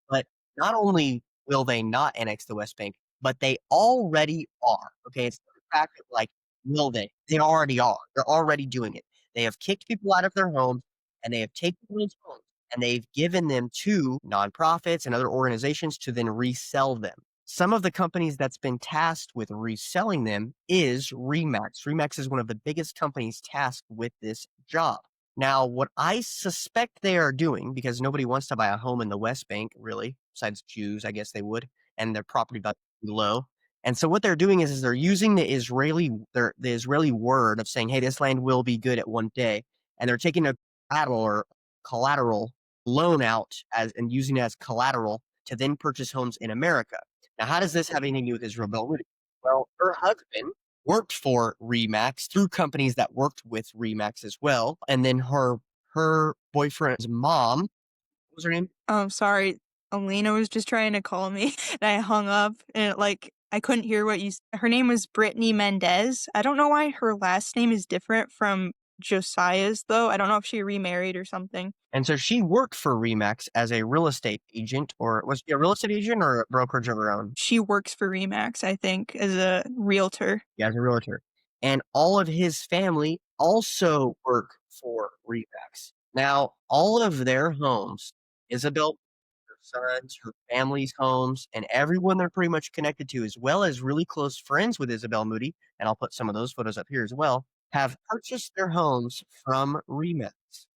Speaker 1: But not only will they not annex the West Bank, but they already are. Okay, it's not a fact of like, will they? They already are. They're already doing it. They have kicked people out of their homes, and they have taken those homes and they've given them to nonprofits and other organizations to then resell them. Some of the companies that's been tasked with reselling them is Remax. Remax is one of the biggest companies tasked with this job. Now, what I suspect they are doing, because nobody wants to buy a home in the West Bank, really, besides Jews, I guess they would, and their property value is low. And so what they're doing is they're using the Israeli word of saying, hey, this land will be good at one day, and they're taking a collateral loan out as and using it as collateral to then purchase homes in America. Now, how does this have anything to do with Isabel Moody? Well, her husband worked for Remax through companies that worked with Remax as well. And then her boyfriend's mom, what was her name?
Speaker 2: Oh, sorry. Alina was just trying to call me, and I hung up, and, like, I couldn't hear what her name was Brittany Mendez. I don't know why her last name is different from Josiah's, though. I don't know if she remarried or something.
Speaker 1: And so she worked for Remax as a real estate agent, or was she a real estate agent or a brokerage of her own?
Speaker 2: She works for Remax, I think, as a realtor.
Speaker 1: Yeah, as a realtor. And all of his family also work for Remax. Now, all of their homes, Isabel, her sons, her family's homes, and everyone they're pretty much connected to, as well as really close friends with Isabel Moody, and I'll put some of those photos up here as well, have purchased their homes from Remax.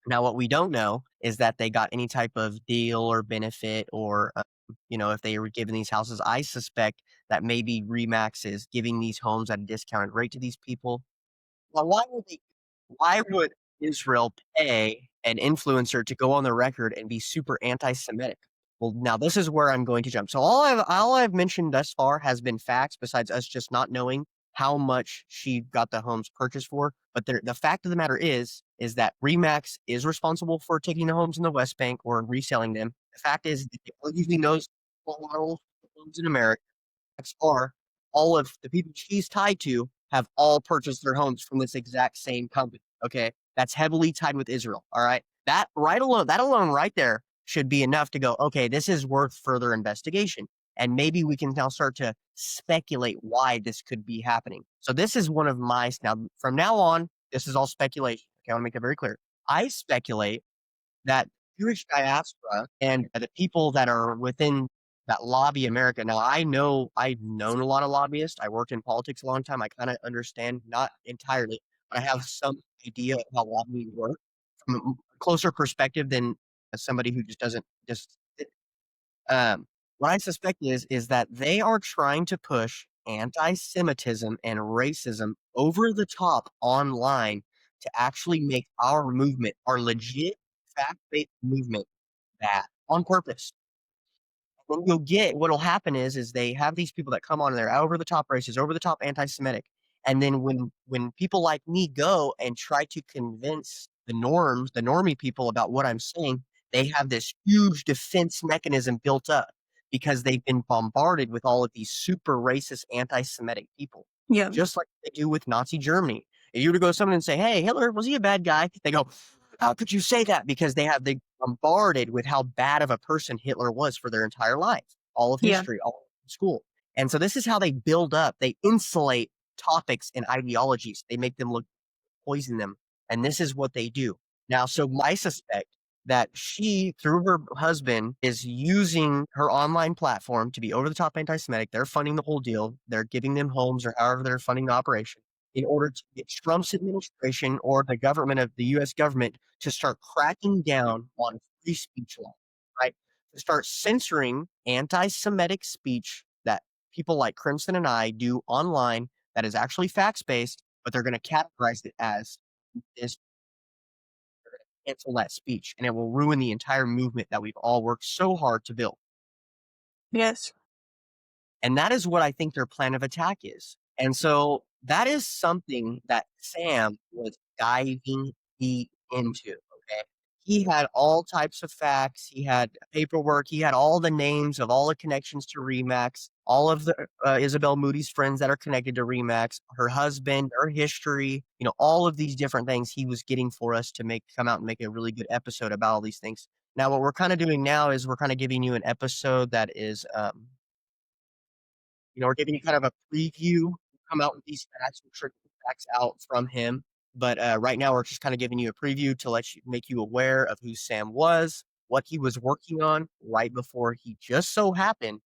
Speaker 1: Now, what we don't know is that they got any type of deal or benefit or, if they were given these houses. I suspect that maybe Remax is giving these homes at a discounted rate to these people. Well, why would Israel pay an influencer to go on the record and be super anti-Semitic? Well, now this is where I'm going to jump. So all I've mentioned thus far has been facts, besides us just not knowing how much she got the homes purchased for. But the fact of the matter is that Remax is responsible for taking the homes in the West Bank or reselling them. The fact is that usually knows homes in America are all of the people she's tied to have all purchased their homes from this exact same company. Okay. That's heavily tied with Israel. All right. That alone right there should be enough to go, okay, this is worth further investigation. And maybe we can now start to speculate why this could be happening. So this is one of my, now from now on, this is all speculation. Okay. I want to make that very clear. I speculate that Jewish diaspora and the people that are within that lobby America. Now, I've known a lot of lobbyists. I worked in politics a long time. I kind of understand, not entirely, but I have some idea of how lobbying works from a closer perspective than somebody who just doesn't just. Um, what I suspect is that they are trying to push anti-Semitism and racism over the top online to actually make our movement, our legit fact-based movement, bad on purpose. What you'll get, what'll happen is they have these people that come on and they're over the top racist, over the top anti-Semitic, and then when people like me go and try to convince the normie people about what I'm saying, they have this huge defense mechanism built up because they've been bombarded with all of these super racist anti-Semitic people,
Speaker 2: Yeah.
Speaker 1: just like they do with Nazi Germany. If you were to go to someone and say, "Hey, Hitler, was he a bad guy?" They go, "How could you say that?" Because they bombarded with how bad of a person Hitler was for their entire life, all of
Speaker 2: Yeah.
Speaker 1: history, all of school. And so this is how they build up, they insulate topics and ideologies. They make them look, poison them. And this is what they do. Now, so I suspect that she, through her husband, is using her online platform to be over the top anti Semitic. They're funding the whole deal. They're giving them homes or however they're funding the operation in order to get Trump's administration or the government of the US government to start cracking down on free speech law, right? To start censoring anti Semitic speech that people like Crimson and I do online that is actually facts based, but they're going to categorize it as this, cancel that speech, and it will ruin the entire movement that we've all worked so hard to build.
Speaker 2: Yes.
Speaker 1: And that is what I think their plan of attack is. And so that is something that Sam was diving deep into. Okay. He had all types of facts. He had paperwork. He had all the names of all the connections to Remax, all of the Isabel Moody's friends that are connected to Remax, her husband, her history, all of these different things he was getting for us to come out and make a really good episode about all these things. Now, what we're kind of doing now is we're kind of giving you an episode that is we're giving you kind of a preview. We'll come out with these facts. We'll trickle the facts out from him. But right now, we're just kind of giving you a preview to make you aware of who Sam was, what he was working on right before he just so happened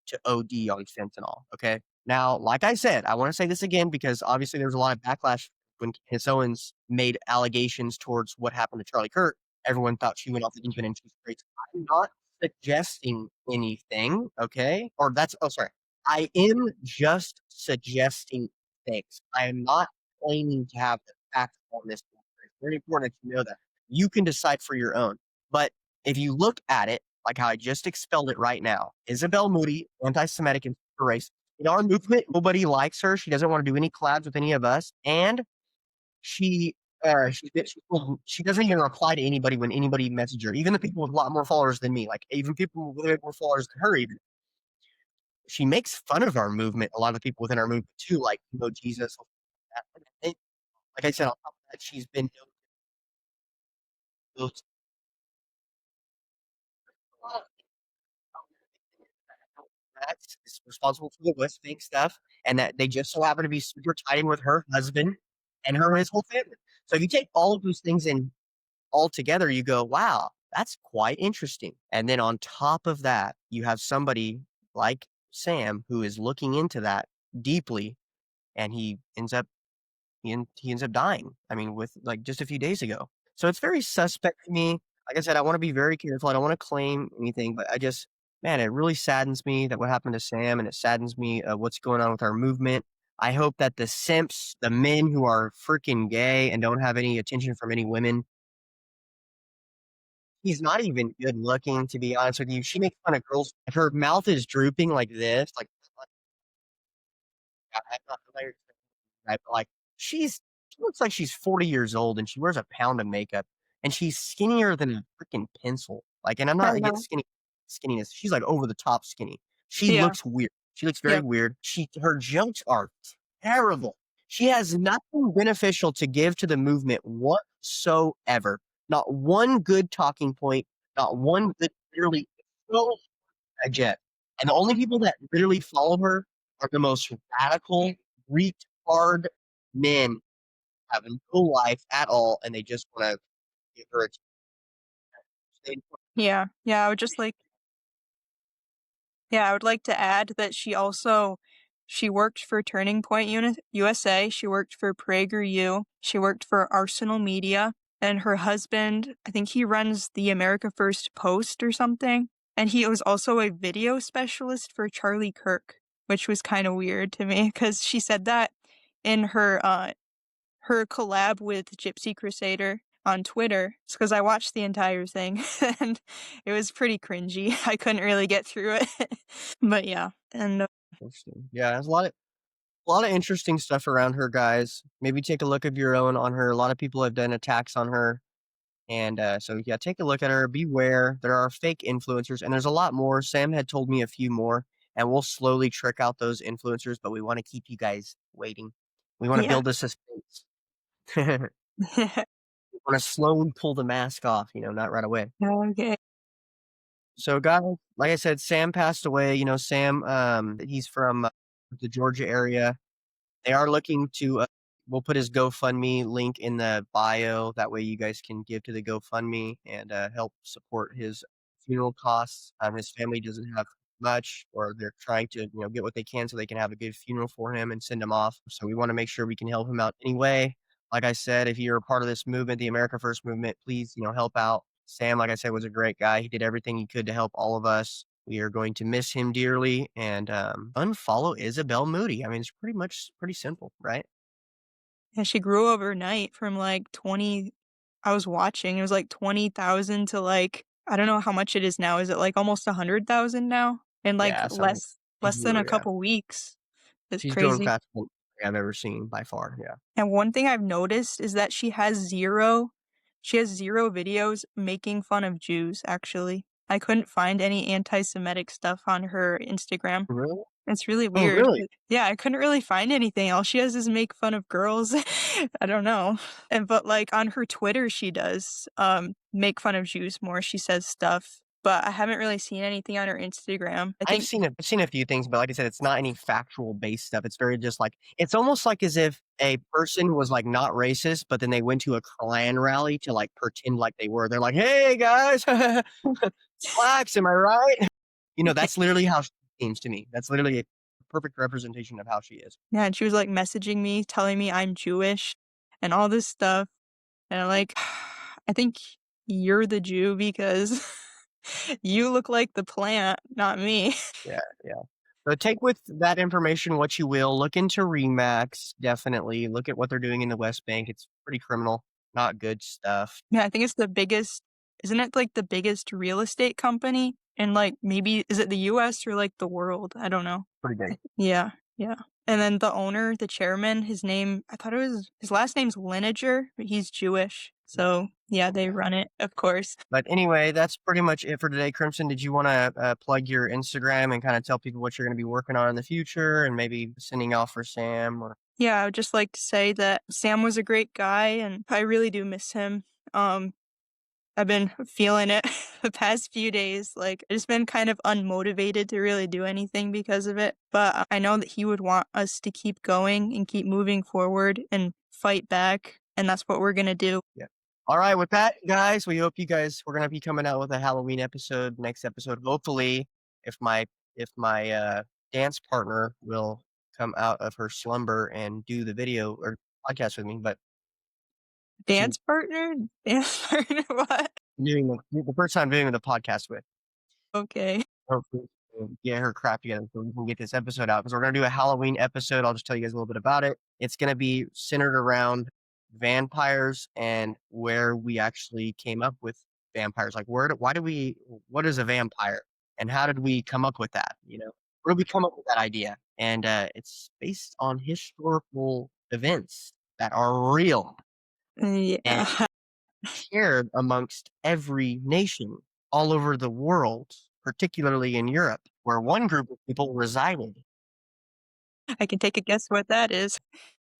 Speaker 1: to OD on fentanyl. Okay. Now, like I said, I want to say this again because obviously there was a lot of backlash when Candace Owens made allegations towards what happened to Charlie Kirk. Everyone thought she went off the deep end and she's crazy. I'm not suggesting anything. Okay. Or that's, oh, sorry. I am just suggesting things. I am not claiming to have the facts on this. It's very important that you know that. You can decide for your own. But if you look at it, like how I just expelled it right now, Isabel Moody, anti-Semitic and race. In our movement, nobody likes her. She doesn't want to do any collabs with any of us, and she she doesn't even reply to anybody when anybody messages her. Even the people with a lot more followers than me, like even people with more followers than her, even she makes fun of our movement. A lot of the people within our movement too, like Jesus. Like I said, on top of that, she's been Max is responsible for the West Bank stuff, and that they just so happen to be super tied in with her husband and his whole family. So if you take all of those things in all together, you go, wow, that's quite interesting. And then on top of that, you have somebody like Sam who is looking into that deeply, and he ends up dying. I mean, with like just a few days ago. So it's very suspect to me. Like I said, I want to be very careful. I don't want to claim anything, but man, it really saddens me that what happened to Sam, and it saddens me what's going on with our movement. I hope that the simps, the men who are freaking gay and don't have any attention from any women, He's not even good looking, to be honest with you. She makes fun of girls. Her mouth is drooping like this, like I'm not hilarious, right? But like she looks like she's 40 years old and she wears a pound of makeup and she's skinnier than a freaking pencil. Like, and I'm
Speaker 2: I
Speaker 1: not against
Speaker 2: know.
Speaker 1: skinniness. She's like over the top skinny. She
Speaker 2: Yeah.
Speaker 1: looks weird. She looks very
Speaker 2: Yep.
Speaker 1: weird. Her jokes are terrible. She has nothing beneficial to give to the movement whatsoever. Not one good talking point, not one good literally so digest. And the only people that literally follow her are the most radical, retard men have no life at all, and they just want to give her attention.
Speaker 2: Yeah. Yeah, I would like to add that she worked for Turning Point USA, she worked for PragerU, she worked for Arsenal Media, and her husband, I think he runs the America First Post or something, and he was also a video specialist for Charlie Kirk, which was kind of weird to me because she said that in her collab with Gypsy Crusader on Twitter. It's because I watched the entire thing and it was pretty cringy. I couldn't really get through it. But yeah, and
Speaker 1: Interesting. Yeah, there's a lot of interesting stuff around her, guys. Maybe take a look of your own on her. A lot of people have done attacks on her. And so, yeah, take a look at her. Beware. There are fake influencers, and there's a lot more. Sam had told me a few more, and we'll slowly trick out those influencers, but we want to keep you guys waiting. We want to
Speaker 2: yeah.
Speaker 1: build a suspense. We want to slowly pull the mask off, not right away.
Speaker 2: Okay.
Speaker 1: So, guys, like I said, Sam passed away. Sam, he's from the Georgia area. They are looking to we'll put his GoFundMe link in the bio. That way you guys can give to the GoFundMe and help support his funeral costs. His family doesn't have much, or they're trying to, get what they can so they can have a good funeral for him and send him off. So we want to make sure we can help him out anyway. Like I said, if you're a part of this movement, the America First movement, please, help out. Sam, like I said, was a great guy. He did everything he could to help all of us. We are going to miss him dearly and unfollow Isabel Moody. I mean, it's pretty simple, right?
Speaker 2: Yeah, she grew overnight from like 20, I was watching, it was like 20,000 to like, I don't know how much it is now. Is it like almost 100,000 now? In like
Speaker 1: Yeah, so she
Speaker 2: less than
Speaker 1: grew,
Speaker 2: a
Speaker 1: yeah.
Speaker 2: couple weeks. It's
Speaker 1: She's grown
Speaker 2: crazy.
Speaker 1: faster than I've ever seen by far. Yeah.
Speaker 2: And one thing I've noticed is that she has zero videos making fun of Jews, actually. I couldn't find any anti-Semitic stuff on her Instagram.
Speaker 1: Really?
Speaker 2: It's really
Speaker 1: Oh,
Speaker 2: weird.
Speaker 1: really?
Speaker 2: Yeah, I couldn't really find anything. All she does is make fun of girls. I don't know. But like on her Twitter she does make fun of Jews more. She says stuff, but I haven't really seen anything on her Instagram. I think
Speaker 1: I've seen a few things, but like I said, it's not any factual based stuff. It's very just like it's almost like as if a person was like not racist, but then they went to a Klan rally to like pretend like they were. They're like, "Hey guys, blacks, am I right?" That's literally how she seems to me. That's literally a perfect representation of how she is.
Speaker 2: yeah, and she was like messaging me, telling me I'm Jewish and all this stuff. And I'm like, I think you're the Jew because you look like the plant, not me.
Speaker 1: Yeah, yeah. So take with that information what you will. Look into Remax, definitely. Look at what they're doing in the West Bank. It's pretty criminal, not good stuff.
Speaker 2: Yeah, I think it's the biggest, isn't it like the biggest real estate company in like maybe, is it the US or like the world? I don't know.
Speaker 1: Pretty big.
Speaker 2: Yeah, yeah. And then the owner, the chairman, I thought his last name's Lineager, but he's Jewish. So yeah, they run it, of course.
Speaker 1: But anyway, that's pretty much it for today. Crimson, did you want to plug your Instagram and kind of tell people what you're going to be working on in the future and maybe sending off for Sam? Or
Speaker 2: Yeah, I would just like to say that Sam was a great guy and I really do miss him. Um, I've been feeling it the past few days. Like, I've just been kind of unmotivated to really do anything because of it. But I know that he would want us to keep going and keep moving forward and fight back. And that's what we're going to do.
Speaker 1: yeah. All right, with that, guys, we hope we're going to be coming out with a Halloween episode next episode. Hopefully, if my dance partner will come out of her slumber and do the video or podcast with me, but she
Speaker 2: Dance partner? Dance partner? What?
Speaker 1: doing the first time doing the podcast with.
Speaker 2: Okay.
Speaker 1: Hopefully, get her crap together so we can get this episode out because we're going to do a Halloween episode. I'll just tell you guys a little bit about it. It's going to be centered around vampires and where we actually came up with vampires? Like, what is a vampire? And how did we come up with that? Where did we come up with that idea? And it's based on historical events that are real and
Speaker 2: Yeah.
Speaker 1: shared amongst every nation all over the world, particularly in Europe, where one group of people resided.
Speaker 2: I can take a guess what that is.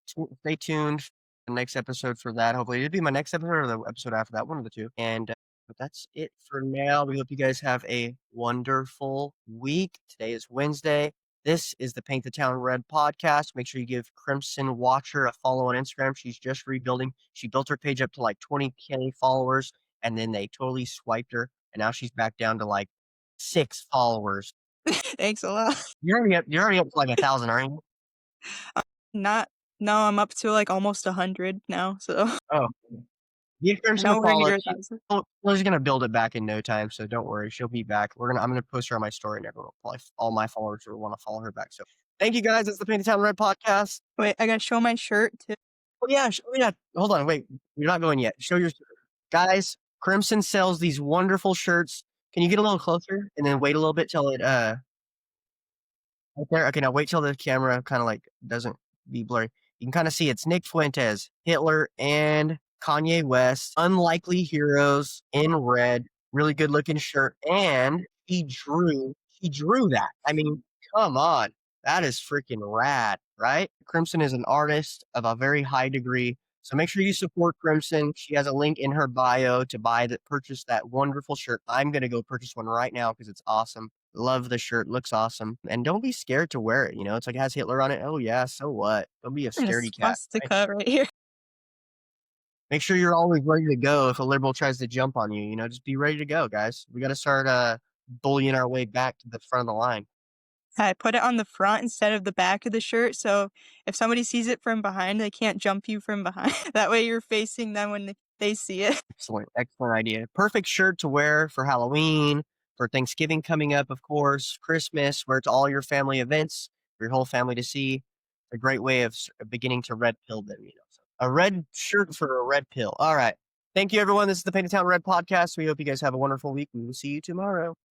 Speaker 1: Stay tuned for the next episode for that. Hopefully, it'll be my next episode or the episode after that, one of the two. And but that's it for now. We hope you guys have a wonderful week. Today is Wednesday. This is the Paint the Town Red podcast. Make sure you give Crimson Watcher a follow on Instagram. She's just rebuilding. She built her page up to like 20K followers, and then they totally swiped her, and now she's back down to like 6 followers.
Speaker 2: Thanks a lot.
Speaker 1: You're already up to like 1,000, aren't you?
Speaker 2: Not no, I'm up to, like, almost 100 now, so
Speaker 1: Oh, give Crimson a
Speaker 2: nowhere
Speaker 1: follow.
Speaker 2: near 1,000.
Speaker 1: She's gonna build it back in no time, so don't worry. She'll be back. I'm gonna post her on my story, and everyone will probably all my followers will want to follow her back. So thank you guys. It's the Paint the Town Red podcast.
Speaker 2: Wait, I gotta show my shirt too.
Speaker 1: Oh yeah, oh yeah. Hold on, wait. You're not going yet. Show your guys. Crimson sells these wonderful shirts. Can you get a little closer and then wait a little bit till it right there. Okay, now wait till the camera kind of like doesn't be blurry. You can kind of see it's Nick Fuentes, Hitler, and Kanye West. Unlikely heroes in red. Really good looking shirt. And he drew that. I mean, come on. That is freaking rad, right? Crimson is an artist of a very high degree. So make sure you support Crimson. She has a link in her bio to purchase that wonderful shirt. I'm gonna go purchase one right now because it's awesome. Love the shirt, looks awesome. And don't be scared to wear it. It's like it has Hitler on it. Oh yeah, so what? Don't be a
Speaker 2: And a
Speaker 1: scaredy cat. Right?
Speaker 2: swastika right here.
Speaker 1: Make sure you're always ready to go if a liberal tries to jump on you. Just be ready to go, guys. We got to start bullying our way back to the front of the line.
Speaker 2: I put it on the front instead of the back of the shirt, so if somebody sees it from behind, they can't jump you from behind. That way you're facing them when they see it.
Speaker 1: Excellent, excellent idea. Perfect shirt to wear for Halloween, for Thanksgiving coming up, of course, Christmas, where it's all your family events for your whole family to see. A great way of beginning to red pill them. So a red shirt for a red pill. All right. Thank you, everyone. This is the Paint the Town Red podcast. We hope you guys have a wonderful week. We will see you tomorrow.